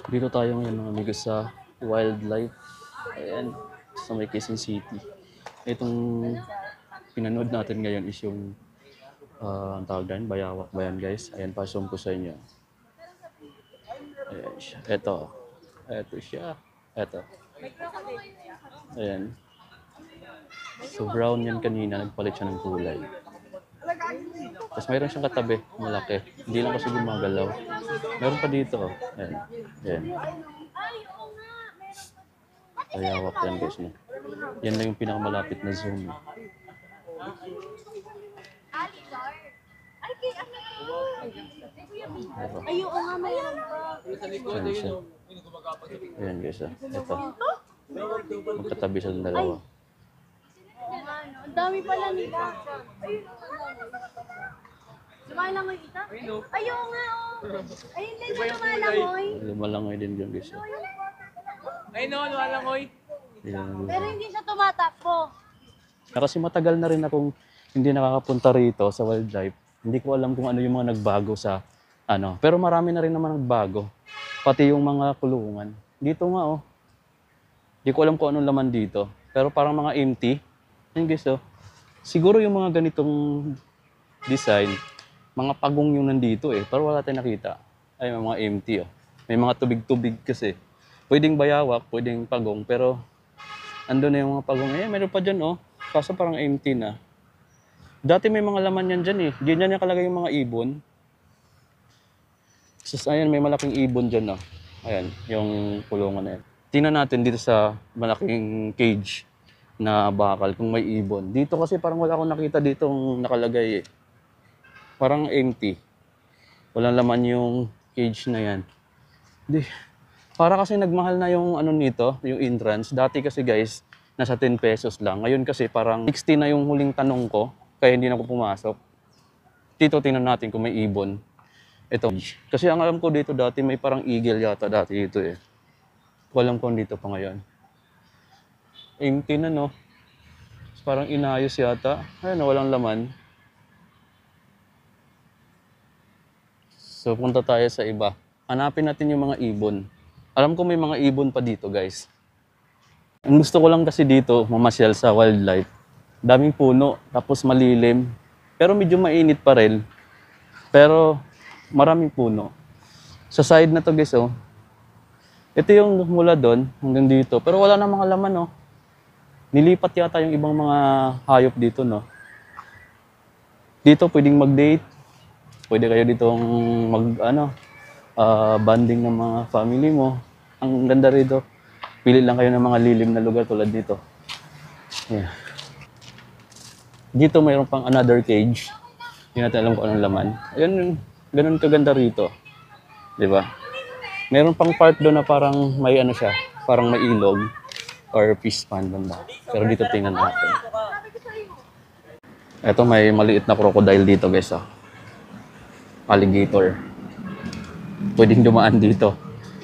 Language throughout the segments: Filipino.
Dito tayo ngayon mga amigos sa wildlife. Ayan, sa may Quezon City. Itong pinanood natin ngayon is yung ang tawag din, bayawak ba yan guys? Ayan, pa-zoom ko sa inyo. Ayan siya. Ito siya. Ito. Ayan. So brown yan kanina, nagpalit siya ng kulay. Tapos mayroon siyang katabi, malaki. Hindi lang kasi gumagalaw. Meron pa dito. Oh. Ayan. Ayan. Bayawak yan guys. No? Yan lang yung pinakamalapit na zoom. Ay, oo nga, mayroon pa. Ayan siya. Ayan guys. Ito. Magkatabi silang dalawa. Ang dami pala nila. Lumalangoy kita? Ay, oo nga, oh. Ayun din sa lumalangoy. Lumalangoy din yun guys. Ay no, lumalangoy. Pero hindi siya tumatakbo. Kasi matagal na rin akong hindi nakakapunta rito sa wildlife. Hindi ko alam kung ano yung mga nagbago sa ano. Pero marami na rin naman nagbago. Pati yung mga kulungan. Dito nga oh. Hindi ko alam kung anong laman dito. Pero parang mga empty. Ayun guys oh. Siguro yung mga ganitong design, mga pagong yung nandito eh. Pero wala tayong nakita. Ay, may mga empty oh. May mga tubig-tubig kasi. Pwedeng bayawak, pwedeng pagong. Pero andun na yung mga pagong. Eh, meron pa dyan oh. Kaso parang empty na. Dati may mga laman yan dyan eh. Diyan yan nakalagay yung mga ibon. So, ayan, may malaking ibon dyan oh. Ayan, yung kulungan na yan. Tingnan natin dito sa malaking cage na bakal kung may ibon. Dito kasi parang wala akong nakita ditong nakalagay eh. Parang empty. Walang laman yung cage na yan. Di, para kasi nagmahal na yung ano nito, yung entrance. Dati kasi guys, nasa 10 pesos lang. Ngayon kasi parang 60 na yung huling tanong ko, kaya hindi na ako pumasok. Dito tingnan natin kung may ibon. Ito. Kasi ang alam ko dito dati may parang eagle yata dati dito eh. Walang kung dito pa ngayon. Empty na no. Parang inayos yata. Ayun, walang laman. So punta tayo sa iba. Hanapin natin yung mga ibon. Alam ko may mga ibon pa dito guys. Ang gusto ko lang kasi dito, mamasyal sa wildlife. Daming puno, tapos malilim. Pero medyo mainit pa rin. Pero maraming puno. Sa side na to guys oh. Ito yung mula doon hanggang dito. Pero wala na mga laman oh. Nilipat yata yung ibang mga hayop dito no. Dito pwedeng mag-date. Pwede kayo ditong bonding ng mga family mo. Ang ganda rito. Pili lang kayo ng mga lilim na lugar tulad dito. Yeah. Dito mayroon pang another cage. Hindi natin alam kung anong laman. Ayun, ganun kaganda rito. Di ba? Meron pang part doon na parang may ano siya, parang may ilog or fish pond banda. Pero dito tingnan natin. Ito may maliit na crocodile dito guys oh. Alligator. Pwedeng dumaan dito.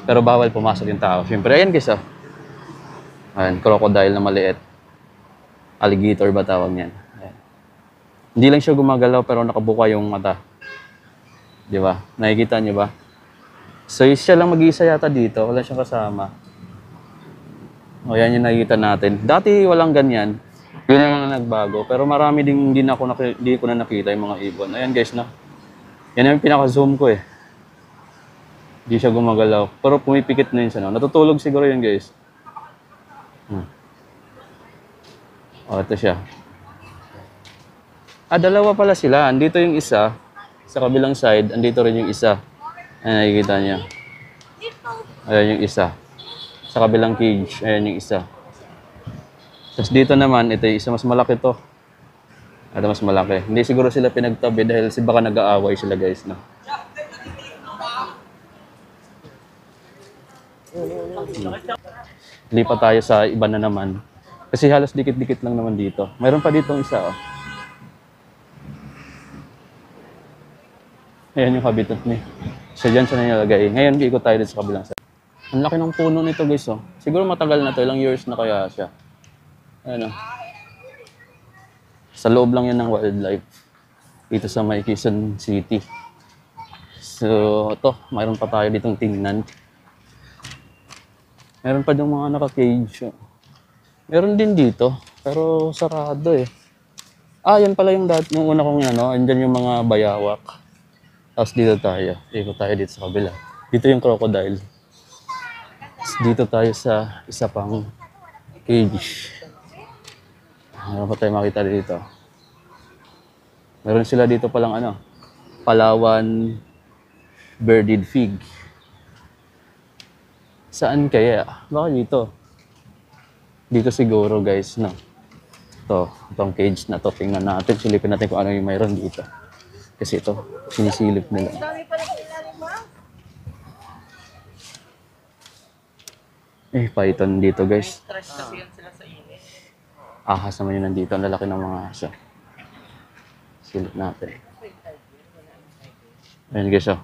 Pero bawal pumasok yung tao. Siyempre, ayan guys oh. Ayan, crocodile na maliit. Alligator ba tawag niyan? Ayan. Hindi lang siya gumagalaw pero nakabuka yung mata. Di ba? Nakikita niyo ba? So, siya lang mag-iisa yata dito. Wala siyang kasama. O, yan yung nakikita natin. Dati walang ganyan. Yun yung mga nagbago. Pero marami din hindi ko na nakita yung mga ibon. Ayan guys, no? Yan yung pinaka-zoom ko eh. Hindi siya gumagalaw. Pero pumipikit na yun siya, no? Natutulog siguro yun guys. O, ito siya. Dalawa pala sila. Andito yung isa. Sa kabilang side, andito rin yung isa. Ayan, nakikita niya. Ayan yung isa. Sa kabilang cage, ayan yung isa. Tapos dito naman, ito yung isa mas malaki to. Ito mas malaki. Hindi siguro sila pinagtabi dahil baka nag-aaway sila guys. No? Lipat tayo sa iba na naman. Kasi halos dikit-dikit lang naman dito. Mayroon pa dito isa oh. Ayan yung habitat niya. So dyan siya nilalagay. Ngayon, ikot tayo dito sa kabilang side. Ang laki ng puno nito guys oh. Siguro matagal na to, ilang years na kaya siya. Ayan oh. Sa loob lang yan ng wildlife. Dito sa may Quezon City. So, ito, mayroon pa tayo ditong tingnan. Meron pa yung mga naka-cage. Meron din dito, pero sarado eh. Ah, yan pala yung nung una kong ano, andyan yung mga bayawak. Tapos dito tayo, ikot tayo dito sa kabila. Dito yung crocodile. Tapos dito tayo sa isa pang cage. Meron pa tayo makita dito. Meron sila dito palang ano, Palawan Birded Fig. Saan kaya? Baka dito. Dito siguro guys, no? Itong cage na to. Tingnan natin, silipin natin kung ano yung mayroon dito. Kasi ito, sinisilip nila. Python dito guys. Stress kasi yan sila sa init. Ahas naman yun nandito. Ang lalaki ng mga aso. Silip natin. Ayan guys, oh.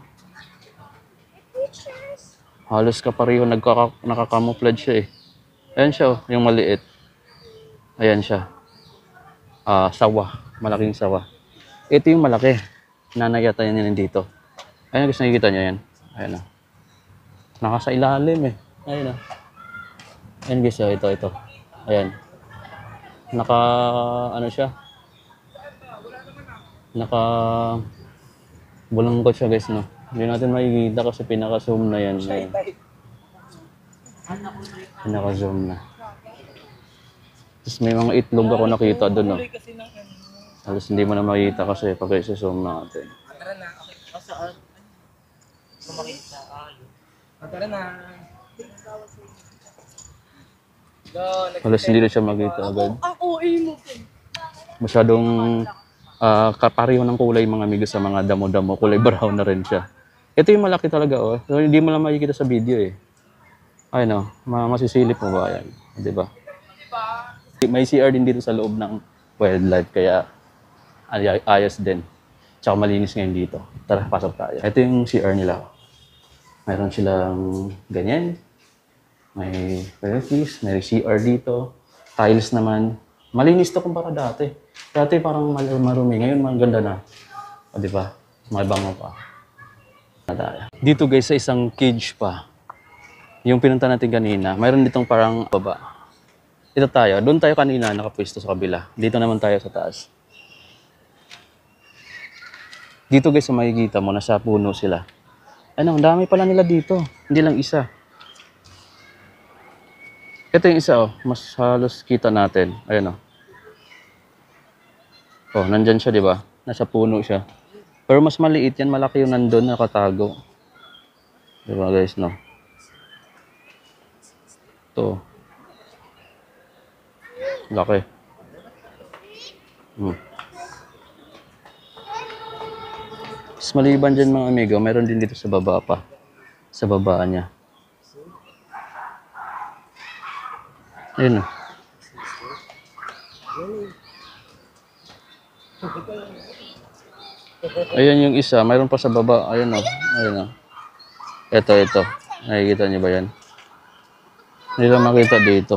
Halos kapareho nakakamouflage siya eh. Ayan siya, oh, yung maliit. Ayan siya. Sawa. Malaking sawa. Ito yung malaki. Nanayata yan nandito. Ayan guys, nakikita nyo yan. Ayan oh. Nakasa ilalim eh. Ayan oh. Ayan guys, oh, ito. Ayan. Ano siya? Bulangkot siya guys, no? Hindi natin makikita kasi pinaka-zoom na yan. Ayan. Pinaka-zoom na. Tapos may mga itlog ako nakita doon, no? Halos hindi mo na makita kasi pag i-zoom natin. Tara na, okay. Saan? Kumakita. Tara na. Halos hindi na siya makita agad. Ang OA mo. Masyadong kapareho ng kulay mga amigo sa mga damo-damo. Kulay brown na rin siya. Ito yung malaki talaga, oh. So, hindi mo lang makikita sa video, eh. Ay, no. Masisilip mo ba yan? Di ba? May CR din dito sa loob ng wildlife, kaya ayos din. Tsaka malinis ngayon dito. Tara, pasok tayo. Ito yung CR nila. Mayroon silang ganyan. May fish, may CR dito. Tiles naman. Malinis to kumpara dati. Dati parang marumi. Ngayon maganda na. O, di ba? May bango pa. Dito guys, sa isang cage pa. Yung pinunta natin kanina, mayroon ditong parang baba. Ito tayo. Doon tayo kanina nakapwesto sa kabila. Dito naman tayo sa taas. Dito guys, makikita mo, nasa puno sila. Ano, ang dami pala nila dito. Hindi lang isa. Ito yung isa, oh. Mas halos kita natin. Ayan, oh. Oh, nandyan siya, di ba? Nasa puno siya. Pero mas maliit yan. Malaki yung nandun, nakatago. Di ba, guys, no? Ito. Laki. Mas maliban dyan, mga amigo, mayroon din dito sa baba pa. Sa baba niya. Ayun, oh. Ayan yung isa, mayroon pa sa baba. Ayun, oh. Ayun, oh. Ito. Nakikita niyo ba yan? Hindi lang makita dito.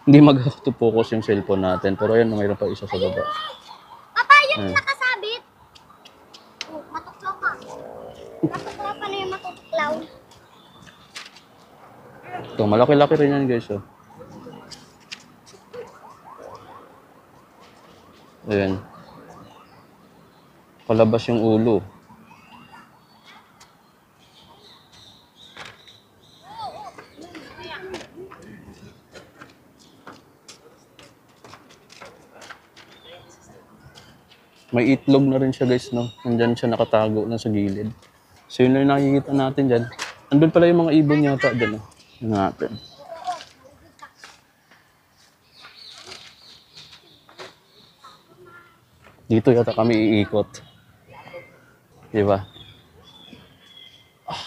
Hindi mag-focus yung cellphone natin. Pero ayun, mayroon pa isa sa baba. Papa, yung nakasabit. Oh, matuklaw ka. Matuklaw pa na yung matuklaw. Ito, malaki-laki rin yan guys, oh. Ayan. Palabas yung ulo. May itlog na rin siya guys, no? Nandyan siya nakatago na sa gilid. So yun lang yung nakikita natin dyan. Andun pala yung mga ibon yata dyan, no? Yun natin. Dito yata kami iikot. Diba?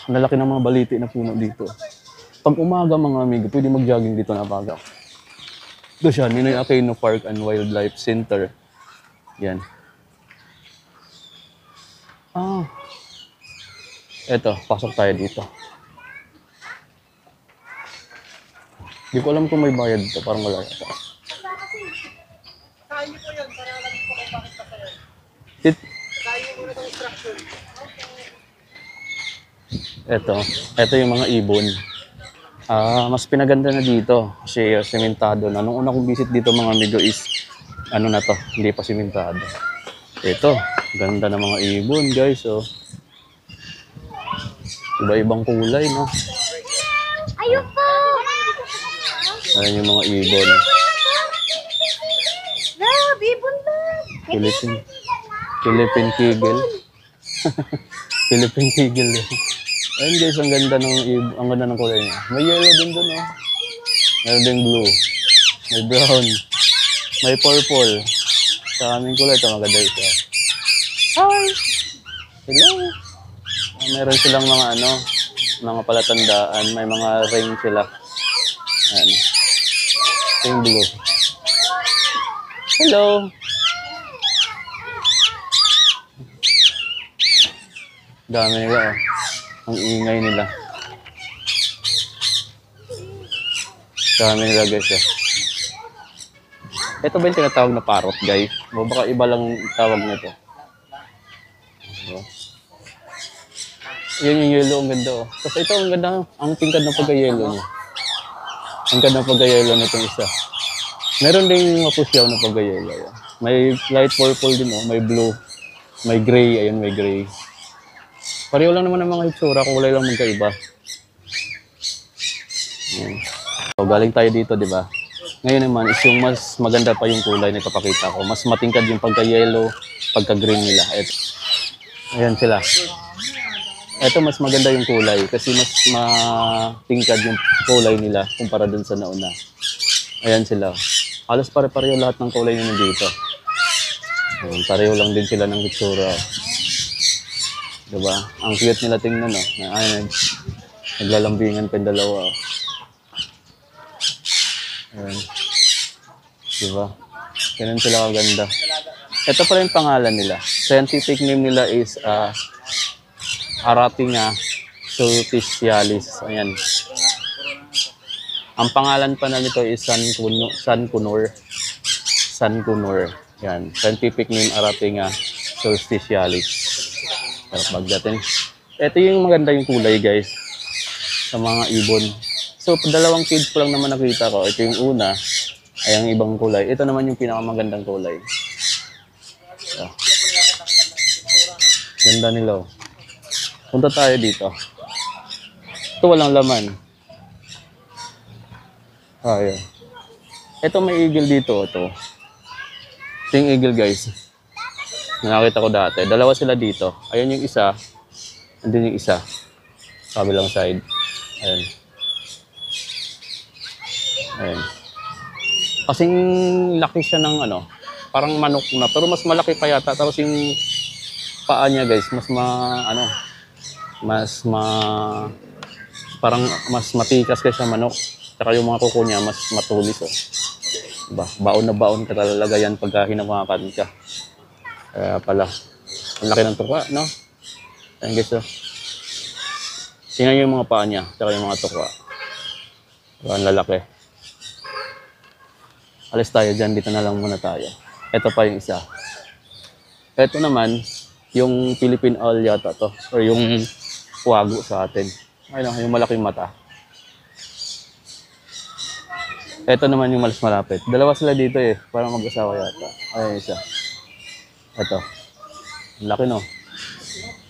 Ang lalaki ng mga baliti na puno dito. Pag umaga mga amigo, pwede mag-jogging dito na baga. Ito siya, Ninoy Aquino Park and Wildlife Center. Yan. Eto, pasok tayo dito. Hindi ko alam kung may bayad dito, parang wala yata. Kain niyo po yan, para alam niyo po kung bakit pa kayo. It, Kain niyo po Ito yung mga ibon. Mas pinaganda na dito kasi sementado na. Nung una kong visit dito mga amigo is ano na to, hindi pa sementado. Ito, ganda ng mga ibon guys. Oh. Iba-ibang kulay, no? Ayun po! Ayan yung mga ibon. Love, ibon love! Philippine Kigel. Philippine Kigel. Ayun guys, ang ganda ng kulay niya. May yellow din dun, oh. Meron ding blue. May brown. May purple. Sa aming kulay, ito maganda ito. Hi! Hello! Meron silang mga palatandaan. May mga ring sila. Ayan. Ito yung blue. Hello! Dami nila, oh. Ang ingay nila. Dami nila, guys, oh. Ito ba yung tinatawag na parrot, guys? O baka iba lang tawag nito. Yan yung yellow, ang ganda, oh. Tapos ito, ang ganda, ang tingkad ng pagka-yellow niya. Ang ganda ng pagka-yellow nitong isa. Meron ding mapusyaw na pagka-yellow. Yeah. May light purple din, oh. May blue. May gray. Ayun, may gray. Pareho lang naman ang mga hitsura, kulay lang magkaiba. Ayan. So, galing tayo dito, di ba? Ngayon naman is yung mas maganda pa yung kulay na ipapakita ko. Mas matingkad yung pagka-yellow, pagka-green nila. Ayan sila. Ito mas maganda yung kulay kasi mas matingkad yung kulay nila kumpara dun sa nauna. Ayan sila. Halos pare-pareho lahat ng kulay na nandito. Ayan, pareho lang din sila ng hitsura. Diba? Ang cute nila tingnan, no? Ayan, naglalambingan pa yung dalawa. Ayan. Diba? Ganun sila kaganda. Ito pala yung pangalan nila. Scientific name nila is Aratinga sulpicialis. Ayan. Ang pangalan pa na nito is Sankunor. Yan. Scientific name Aratinga sulpicialis. Sarap magdating. Ito yung maganda yung kulay, guys. Sa mga ibon. So, dalawang cage ko lang naman nakita ko. Ito yung una. Ay ang ibang kulay. Ito naman yung pinakamagandang kulay. So, ganda nila. Punta tayo dito. Ito walang laman. Ayan. Ito may eagle dito. Ito yung eagle, guys. Nakita ko dati. Dalawa sila dito. Ayan yung isa. Andun yung isa. Kabilang side. Ayan. Ayan. Kasing laki siya ng parang manok na. Pero mas malaki pa yata. Tapos yung paa niya, guys, parang mas matikas kaysa manok. Tsaka yung mga kuko niya, mas matulis. Oh. Diba? Baon na baon ka talaga yan pagka hinawakan ka. Kaya pala, ang laki ng tukwa, no? Ayan, guys, oh. Tingnan yung mga paa niya, tsaka yung mga tukwa. Ang lalaki. Alis tayo dyan, dito na lang muna tayo. Ito pa yung isa. Ito naman, yung Philippine owl yata to. Or yung wago sa atin. Ayun, yung malaking mata. Ito naman yung malas malapit. Dalawa sila dito eh. Parang mag-asawa yata. Ayun isa. Ito. Laki, no?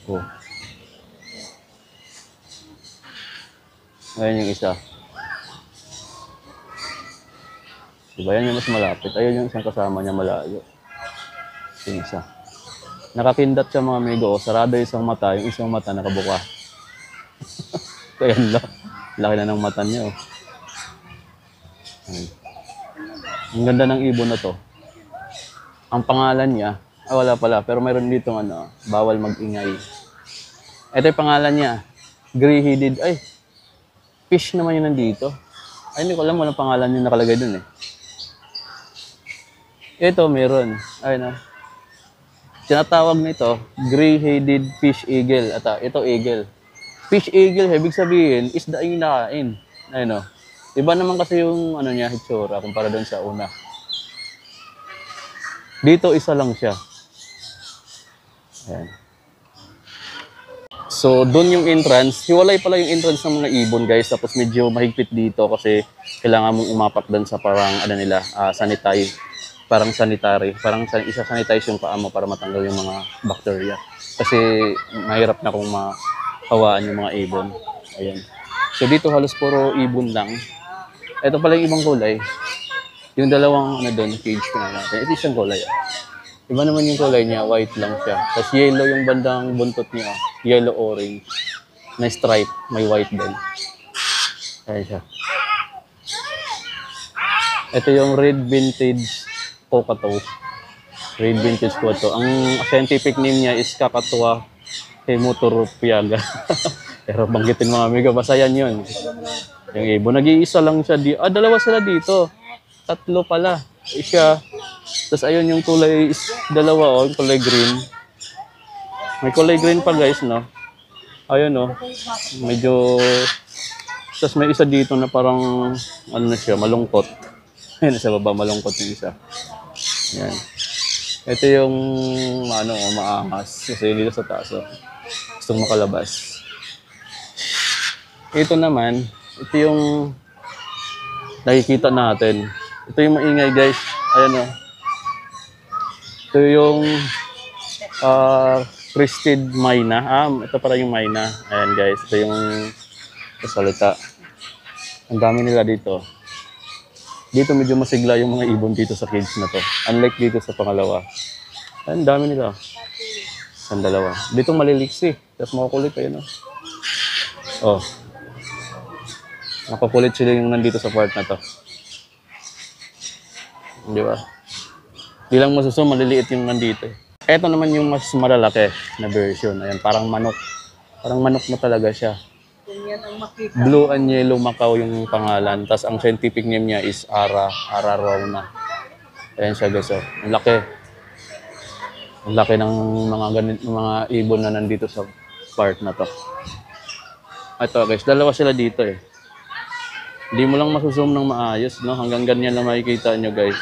Oh. Ayun yung isa. Diba yan yung mas malapit? Ayun yung isang kasama niya malayo. Yung isa. Nakakindat siya mga amigo. Sarado yung isang mata. Yung isang mata nakabuka. Kaya lang. Laki na ng mata niya. Oh. Ang ganda ng ibon na to. Ang pangalan niya, wala pala. Pero mayroon dito bawal mag-ingay. Ito yung pangalan niya. Gray-headed. Ay, fish naman yun nandito. Ay, hindi ko alam walang pangalan yung nakalagay dun eh. Ito, meron. Ayun, tinatawag nito, gray-headed fish eagle. At ito, eagle. Fish eagle, ibig sabihin, isda yung nakain. Ayun, iba naman kasi yung niya, hitsura, kumpara doon sa una. Dito, isa lang siya. Ayan. So, doon yung entrance. Hiwalay pala yung entrance ng mga ibon, guys. Tapos medyo mahigpit dito kasi kailangan mong umapak doon sa parang, ano nila, sanitary. Parang sanitary. Parang isa-sanitize yung paa mo para matanggal yung mga bacteria. Kasi mahirap na kung mahawaan yung mga ibon. Ayan. So, dito halos puro ibon lang. Ito pala yung ibang kulay. Yung dalawang, ano doon, cage ko na natin. Ito isang kulay. Iba naman yung kulay niya, white lang siya. Tapos yellow yung bandang buntot niya, yellow-orange. Na stripe, may white din. Ayan siya. Ito yung red vintage cockatoo. Red vintage cockatoo. Ang scientific name niya is Kakatua hemoturopiaga. Pero banggitin mga amiga, basta yan yun. Yung ibon, nag-iisa lang siya dito. Dalawa sila dito. Tatlo pala. Isa. Tapos ayun yung kulay is dalawa yung kulay green. May kulay green pa guys, no? Ayun, no? Medyo... Tapos may isa dito na parang, ano na siya, malungkot. Ayun, sa baba, malungkot yung isa. Yan. Ito yung, ano, maangas. Kasi dito sa taas, gustong makalabas. Ito naman, ito yung nakikita natin. Ito yung maingay guys. Ayan o. Ito yung Crested Myna. Ito para yung Myna. Ayan guys. Ito yung salita. Ang dami nila dito. Dito medyo masigla yung mga ibon dito sa cage na to. Unlike dito sa pangalawa. Ayan, dami nila. Ang dalawa. Dito maliliksi. Tapos makukulit kayo, no? Oh. Makukulit sila yung nandito sa part na to. Di ba? Di lang masusum, maliliit yung nandito. Ito naman yung mas malalaki na version. Ayan, parang manok. Parang manok na talaga siya. Blue and Yellow Macau yung pangalan. Tapos ang scientific name niya is Ararauna. Ayan siya guys. Ang laki. Ang laki ng mga ibon na nandito sa part na to. Ito guys, dalawa sila dito eh. Hindi mo lang masusum ng maayos, no? Hanggang ganyan lang makikita nyo guys.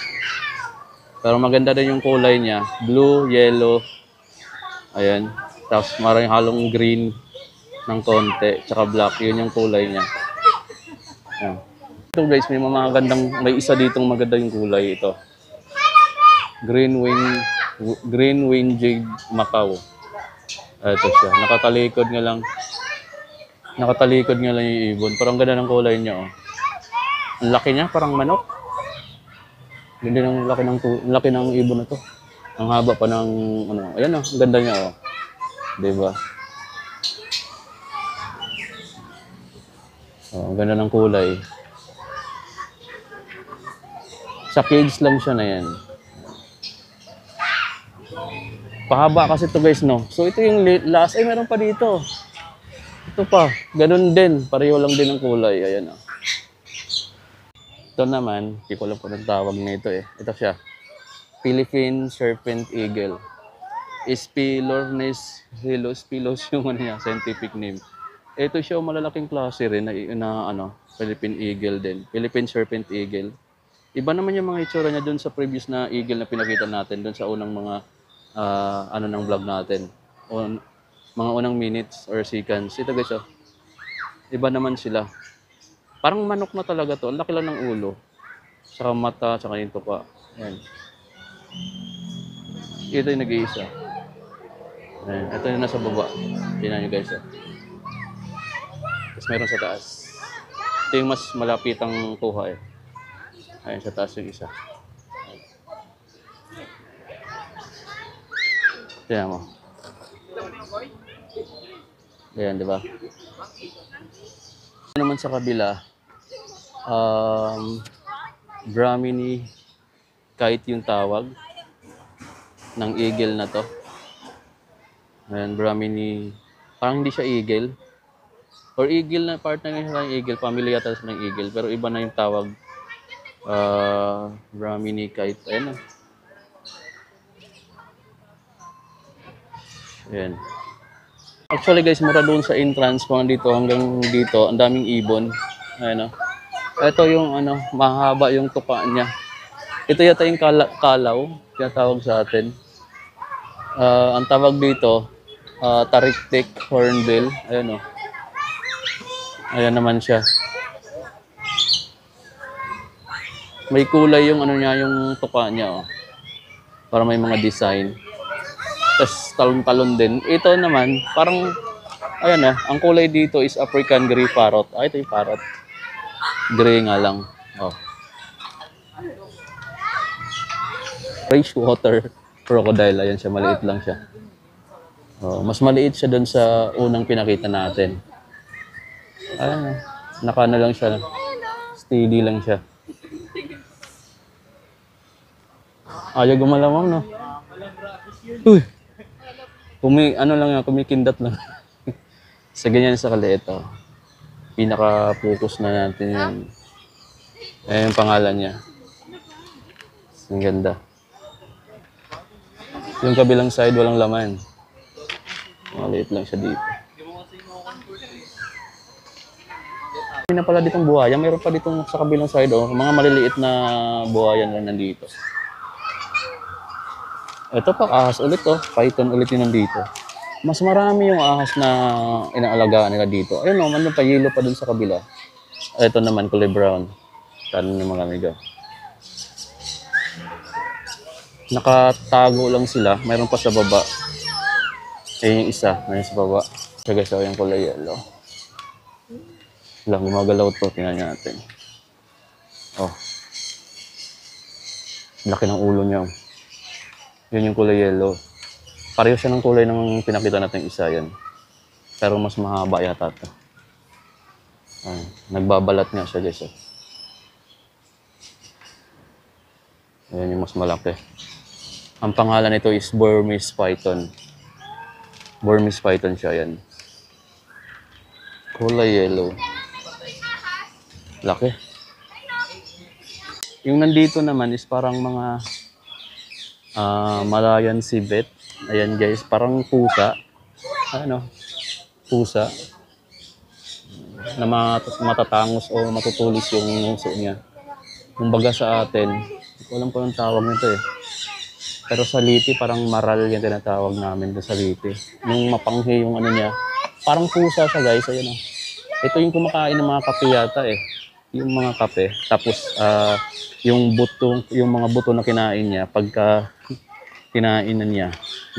Pero maganda din yung kulay niya. Blue, yellow. Ayan. Tapos maraming halong green ng konti. Tsaka black. Yun yung kulay niya. Ayan. Ito guys, may mga gandang, may isa ditong maganda yung kulay ito. Green wing jade Macau. Ito siya. Nakatalikod nga lang yung ibon. Parang ganda ng kulay niya, oh. Ang laki niya, parang manok. Ganda ng laki ng ibon na to. Ang haba pa ng, ano, ayan, oh. Ang ganda niya, oh. Diba? Oh, ang ganda ng kulay. Sa cage lang siya na yan. Pahaba kasi to guys, no? So ito yung last. Ay, meron pa dito. Ito pa. Ganun din. Pareho lang din ang kulay. Ayan, oh. Ito naman, hindi ko lang po ng tawag nito eh. Ito siya. Philippine Serpent Eagle. Spilornis Hilospilos yung ano niya, scientific name. Ito siya, malalaking klase rin na ano, Philippine Eagle din. Philippine Serpent Eagle. Iba naman yung mga itsura niya doon sa previous na eagle na pinakita natin doon sa unang mga ano ng vlog natin. Mga unang minutes or seconds. Ito guys, oh. Iba naman sila. Parang manok na talaga to. Ang laki lang ng ulo. Saka mata, saka yung tuka. Ayan. Ito yung nag-iisa. Ayan. Ito yung nasa baba. Tingnan nyo guys. Oh. Tapos meron sa taas. Ito yung mas malapitang kuha eh. Ayan, sa taas yung isa. Tingnan mo. Ayan, di ba? Naman sa kabila, Brahmini kite yung tawag ng eagle na to. Ayan, Brahmini, parang hindi siya eagle. Or eagle na, part na ng eagle, family yata ng eagle, pero iba na yung tawag. Brahmini kite, ayan o. Ayan. Actually guys, mura doon sa entrance kung dito hanggang dito, ang daming ibon. Ayan o. Ito yung ano, mahaba yung tuka niya. Ito yata yung kalaw, tinatawag sa atin. Ang tawag dito, Tariktik Hornbill. Ayan oh. Ayan naman siya. May kulay yung ano niya, yung tuka niya oh. Para may mga design. Tapos talon-talon din. Ito naman, parang, ayan ah, ang kulay dito is African Grey Parrot. Ah, ito yung parrot. Gray nga lang. Oh. Freshwater crocodile. Ayan siya, maliit lang siya. Oh, mas maliit siya doon sa unang pinakita natin. Ayan, naka na lang siya. Steady lang siya. Ayaw gumalaw, ma'am, no? Uy! Ano lang yan, kumikindat lang. Sa ganyan sa kaliit, oh. Pinaka-focus na natin yan. Ayan yung pangalan niya. Ang ganda. Yung kabilang side, walang laman. Maliit lang siya dito. Hindi na pala ditong buhaya. Mayroon pa ditong sa kabilang side, oh. Mga maliliit na buhayan lang nandito. Ito pa, ahas ulit, oh. Python ulit yun nandito. Mas marami yung ahas na inaalagaan nila dito. Ayun, oh, man pa, yellow pa dun sa kabila. Ito naman, kulay brown. Tanong ng mga amiga. Nakatago lang sila. Mayroon pa sa baba. Ayun yung isa. Mayroon sa baba. So guys, yung kulay yellow. Lang, gumagalaw to. Tingnan natin. Oh. Laki ng ulo niya. Yun yung kulay yellow. Pareho siya ng kulay ng pinakita natin isa yan. Pero mas mahaba yata ito. Nagbabalat nga siya guys. Ayan yung mas malaki. Ang pangalan nito is Burmese Python. Burmese Python siya yan. Kulay yellow. Laki. Yung nandito naman is parang mga Malayan civet. Ayan guys, parang pusa. Ano? Pusa. Na matatangos o matutulis yung nguso niya. Kumbaga sa atin, hindi ko alam po ang tawag nito eh. Pero sa Liti, parang maral yung tinatawag namin sa Liti. Yung mapanghi yung ano niya. Parang pusa siya guys, ayan o. Ito yung kumakain ng mga kape yata eh. Yung mga kape. Tapos yung mga buto na kinain niya, pagka kinainan niya,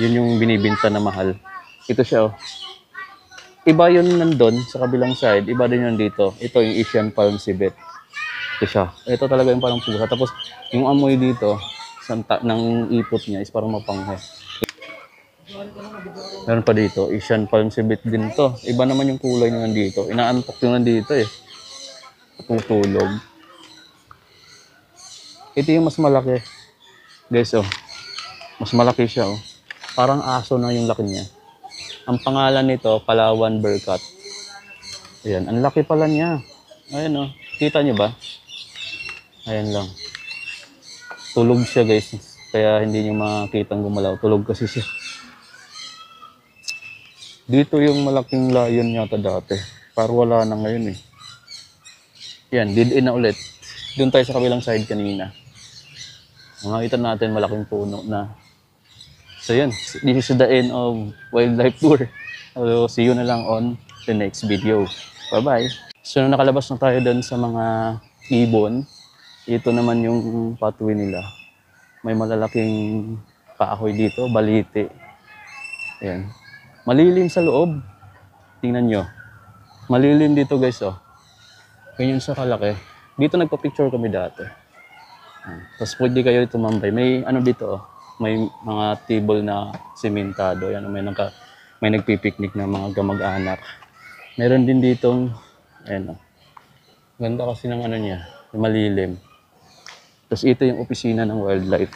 yun yung binibinta na mahal. Ito siya oh. Iba yun nandun sa kabilang side, iba din yun dito. Ito yung Asian palm civet. Ito siya. Ito talaga yung parang pusa. Tapos yung amoy dito ng ipot niya is parang mapanghe. Meron pa dito, Asian palm civet din to. Iba naman yung kulay niya nandito. Inaantok yung nandito eh. Tutulog. Ito yung mas malaki. Guys oh. Mas malaki siya oh. Parang aso na yung laki niya. Ang pangalan nito, Palawan Bearcat. Ayan, ang laki pala niya. Ayan oh. Kita niyo ba? Ayan lang. Tulog siya guys. Kaya hindi niyo makitang gumalaw. Tulog kasi siya. Dito yung malaking lion yata dati. Pero wala na ngayon eh. Yan, did in na ulit. Doon tayo sa kabilang side kanina. Makita natin malaking puno na. So yun, this is the end of wildlife tour. So see you na lang on the next video. Bye-bye. So nakalabas na tayo doon sa mga ibon. Ito naman yung pathway nila. May malalaking kahoy dito, baliti. Ayan. Malilim sa loob. Tingnan nyo. Malilim dito guys oh. Ganyan sa kalaki. Dito nagpa-picture kami dati. Tapos pwede kayo dito mambay. May ano dito oh. May mga table na sementado. Yan, may nagpipiknik ng mga kamag-anak. Meron din ditong, ayan o. Ganda kasi ng ano niya, malilim. Tapos ito yung opisina ng wildlife.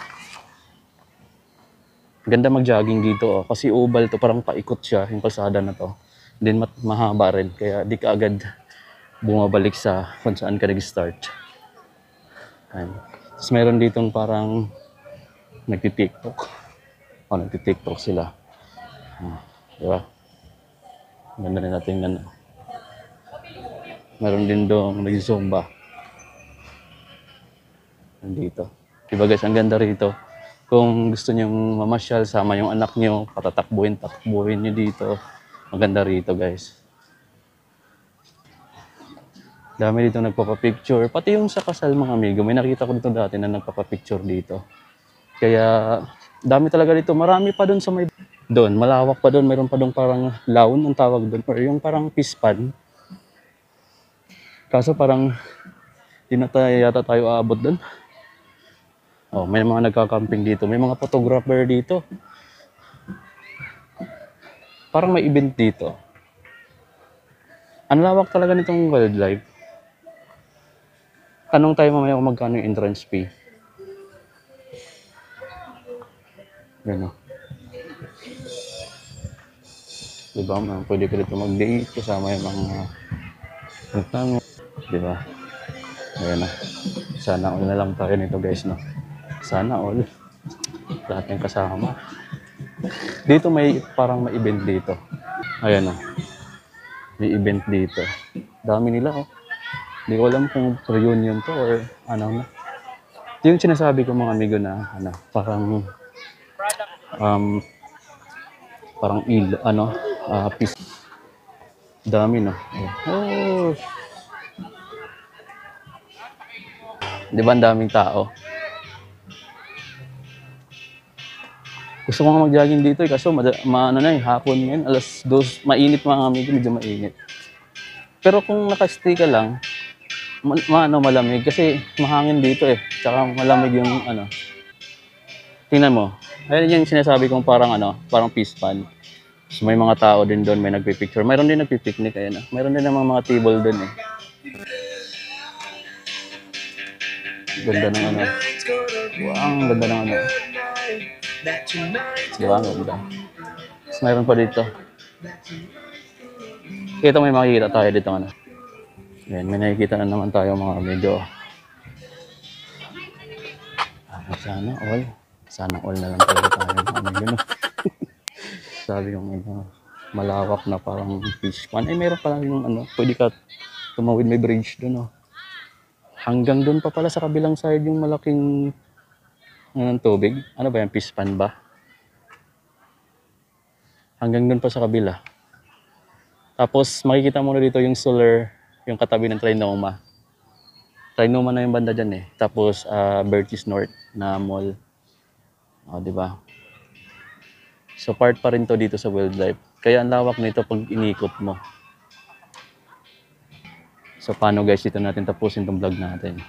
Ganda mag-jogging dito oh. Kasi oval to, parang paikot siya yung kalsada na to. Then mahaba rin, kaya di ka agad bumabalik sa kung saan ka nag-start. Ayan. Tapos meron ditong parang nagti-TikTok. Nagti-TikTok sila. Diba? Ganda rin natin ano. Meron din doon nag-zumba. Nandito. Diba guys, ang ganda rito. Kung gusto niyo mamasyal, sama yung anak niyo, takbuhin niyo dito. Maganda rito, guys. Dami dito nagpapapicture. Pati yung sa kasal, mga amigo. May nakita ko dito dati na nagpapapicture dito. Kaya, dami talaga dito. Marami pa doon sa may... Doon, malawak pa doon. Mayroon pa doon parang lawn ang tawag doon. Or yung parang pispan. Kaso parang, di na yata tayo aabot doon. Oh, may mga nagka-camping dito. May mga photographer dito. Parang may event dito. Ang lawak talaga nitong wildlife. Tanong tayo mamaya kung magkano yung entrance fee. Yan o. Diba, pwede ka dito mag-date kasama yung mga tanong. Diba? Ayan na. Sana all na lang tayo nito, guys, no? Sana all. Lahat yung kasama. Dito may parang may event dito. Ayan o. May event dito. Dami nila, oh. Hindi ko alam kung reunion to or ano na. Ito yung sinasabi ko, mga amigo, na ano, parang peace. Dami, no? Oh. Di ba ang daming tao? Gusto ko nga mag-jogging dito kaso hapon ngayon, alas 2, mainit, mga amigo, medyo mainit. Pero kung nakastay ka lang, malamig kasi mahangin dito eh. Tsaka malamig yung ano. Tingnan mo. Ayun yung sinasabi kong parang peace pan. So, may mga tao din doon, may nagpi-picture. Mayroon din nagpi-picnic, ayun. Mayroon din namang mga table doon eh. Ganda ng ano. Wow, ang ganda ng ano. Di ba? Ang ganda. Tapos mayroon pa dito. Ito may makikita tayo dito ano. Ayan, may nakikita na naman tayo, mga amigo. Sana all na lang tayo, mga amigo, no? Sabi yung malawak na parang fish pond. Ay, meron pala yung pwede ka tumawid, may bridge doon, no? Hanggang doon pa pala sa kabilang side yung malaking tubig. Ano ba yan? Fish pond ba? Hanggang doon pa sa kabila. Tapos makikita mo na dito yung solar, yung katabi ng Trinoma. Trinoma na yung banda dyan eh. Tapos Bertis North na mall. O, di ba? So part pa rin to dito sa wildlife. Kaya ang lawak nito pag inikot mo. So paano, guys, dito natin tapusin tong vlog natin.